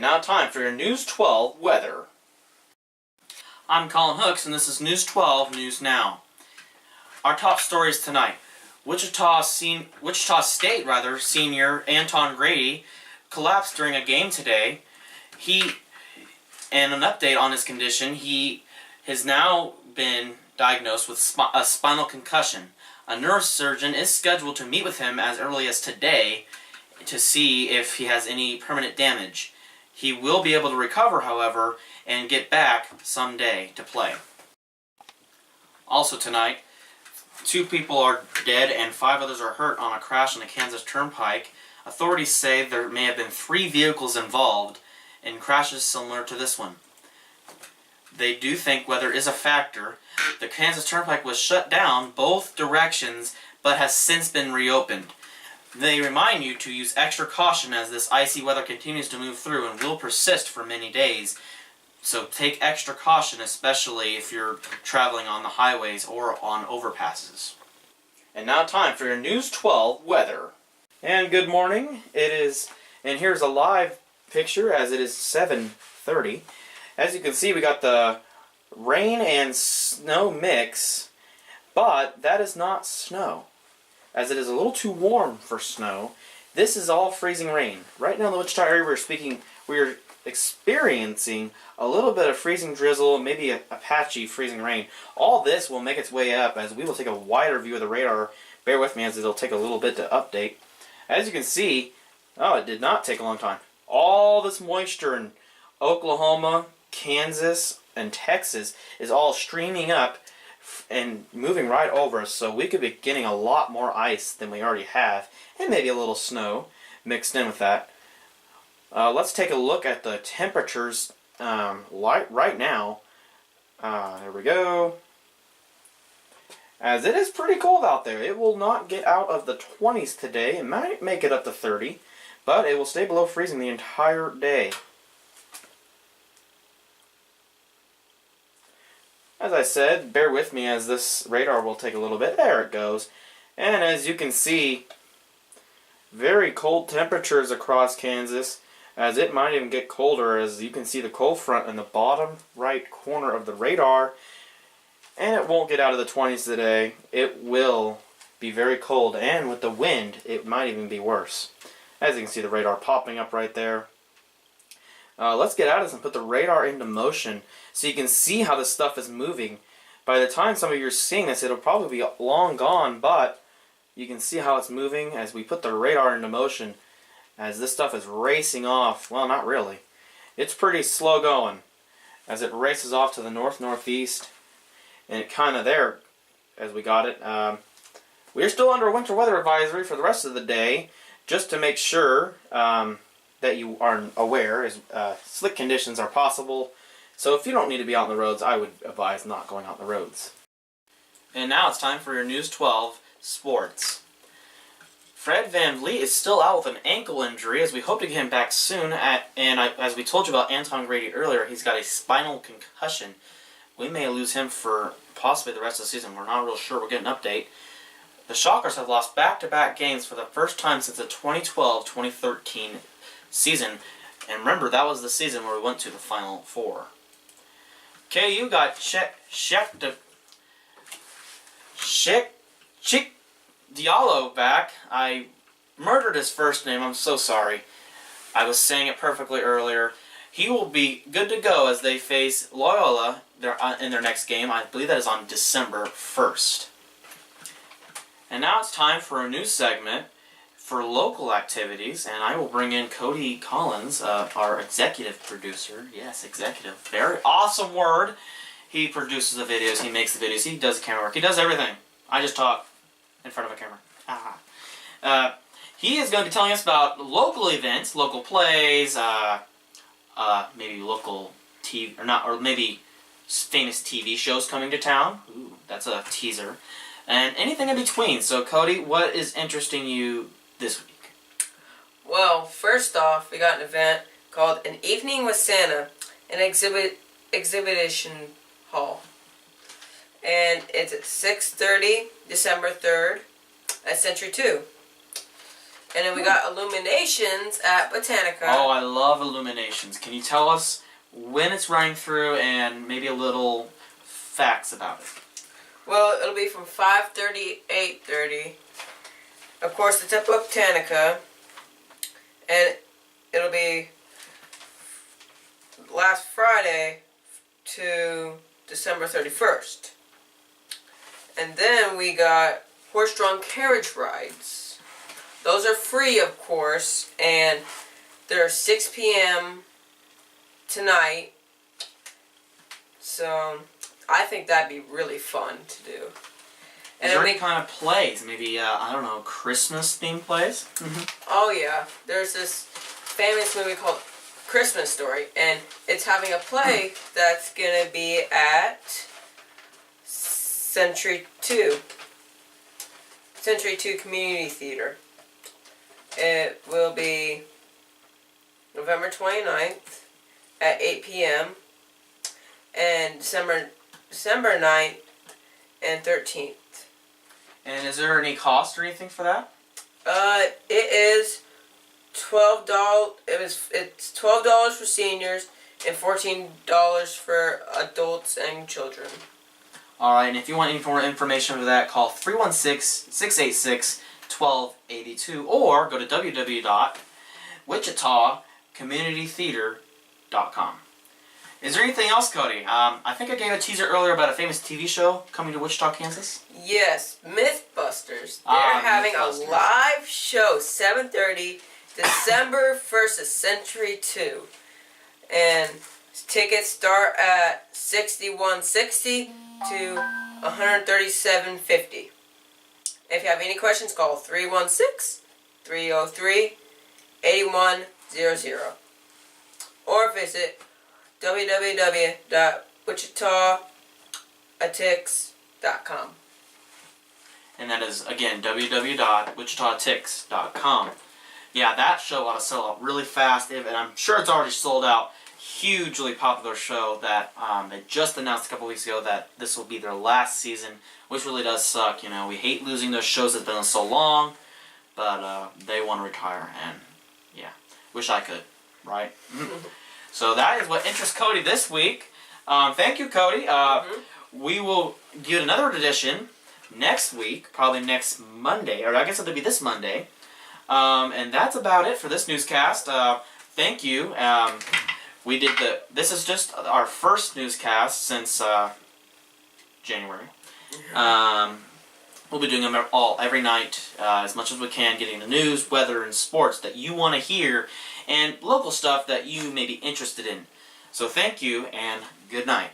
now time for your News 12 weather. I'm Colin Hooks, and this is News 12 News Now. Our top stories tonight. Wichita State senior Anton Grady collapsed during a game today. And an update on his condition, he has now been diagnosed with a spinal concussion. A neurosurgeon is scheduled to meet with him as early as today to see if he has any permanent damage. He will be able to recover, however, and get back someday to play. Also tonight, 2 people are dead and 5 others are hurt on a crash on the Kansas Turnpike. Authorities say there may have been 3 vehicles involved in crashes similar to this one. They do think weather is a factor. The Kansas Turnpike was shut down both directions, but has since been reopened. They remind you to use extra caution as this icy weather continues to move through and will persist for many days. So take extra caution, especially if you're traveling on the highways or on overpasses. And now time for your News 12 weather. And good morning. And here's a live picture as it is 7:30. As you can see, we got the rain and snow mix, but that is not snow, as it is a little too warm for snow. This is all freezing rain. Right now in the Wichita area we're experiencing a little bit of freezing drizzle, maybe a patchy freezing rain. All this will make its way up as we will take a wider view of the radar. Bear with me as it'll take a little bit to update. As you can see, it did not take a long time. All this moisture in Oklahoma, Kansas, and Texas is all streaming up and moving right over us, so we could be getting a lot more ice than we already have, and maybe a little snow mixed in with that. Let's take a look at the temperatures right now. There we go. As it is pretty cold out there. It will not get out of the 20s today. It might make it up to 30, but it will stay below freezing the entire day. As I said, bear with me as this radar will take a little bit. There it goes. And as you can see, very cold temperatures across Kansas, as it might even get colder, as you can see the cold front in the bottom right corner of the radar. And it won't get out of the 20s today. It will be very cold, and with the wind, it might even be worse. As you can see the radar popping up right there. Let's get out of this and put the radar into motion so you can see how this stuff is moving. By the time some of you are seeing this, it'll probably be long gone, but you can see how it's moving as we put the radar into motion. As this stuff is racing off, well, not really. It's pretty slow going as it races off to the north-northeast. And it kind of there as we got it. We're still under a winter weather advisory for the rest of the day, just to make sure that you are aware as slick conditions are possible. So if you don't need to be out on the roads, I would advise not going out on the roads. And now it's time for your News 12 sports. Fred VanVleet is still out with an ankle injury, as we hope to get him back soon. As we told you about Anton Grady earlier, he's got a spinal concussion. We may lose him for possibly the rest of the season. We're not real sure. We'll get an update. The Shockers have lost back-to-back games for the first time since the 2012-2013 season. And remember, that was the season where we went to the Final Four. KU got Cheick Diallo back. I murdered his first name. I'm so sorry. I was saying it perfectly earlier. He will be good to go as they face Loyola in their next game. I believe that is on December 1st. And now it's time for a new segment for local activities, and I will bring in Cody Collins, our executive producer. Yes, executive. Very awesome word. He produces the videos, he makes the videos, he does the camera work, he does everything. I just talk in front of a camera. He is going to be telling us about local events, local plays, maybe local TV, or maybe famous TV shows coming to town. Ooh, that's a teaser. And anything in between. So, Cody, what is interesting you this week? Well, first off, we got an event called An Evening with Santa, an exhibition hall. And it's at 6:30, December 3rd, at Century 2. And then we got Illuminations at Botanica. Oh, I love Illuminations. Can you tell us when it's running through and maybe a little facts about it? Well, it'll be from 5:30 to 8:30. Of course, it's at Botanica. And it'll be last Friday to December 31st. And then we got horse-drawn carriage rides. Those are free, of course, and they're 6 p.m. tonight. So I think that'd be really fun to do. Is there any kind of plays? Maybe, I don't know, Christmas-themed plays? Oh yeah, there's this famous movie called Christmas Story, and it's having a play that's gonna be at Century 2 Community Theater. It will be November 29th at 8 p.m. and December 9th and 13th. And is there any cost or anything for that? It is $12. It's $12 for seniors and $14 for adults and children. Alright, and if you want any more information for that, call 316-686-1282 or go to www.wichitacommunitytheater.com. Is there anything else, Cody? I think I gave a teaser earlier about a famous TV show coming to Wichita, Kansas. Yes, Mythbusters. They're having Mythbusters. a live show, 7:30, December 1st at Century 2. And tickets start at $61.60 to $137.50. If you have any questions, call 316-303-8100 or visit www.wichitaatix.com. And that is, again, www.wichitaatix.com. Yeah, that show ought to sell out really fast, and I'm sure it's already sold out. Hugely popular show that they just announced a couple weeks ago that this will be their last season, which really does suck. You know, we hate losing those shows that's been on so long, but they want to retire, and yeah, wish I could, right? So that is what interests Cody this week. Thank you, Cody. We will get another edition next week, probably next Monday, or I guess it'll be this Monday. And that's about it for this newscast. Thank you. This is just our first newscast since January. We'll be doing them every night, as much as we can, getting the news, weather, and sports that you want to hear, and local stuff that you may be interested in. So thank you, and good night.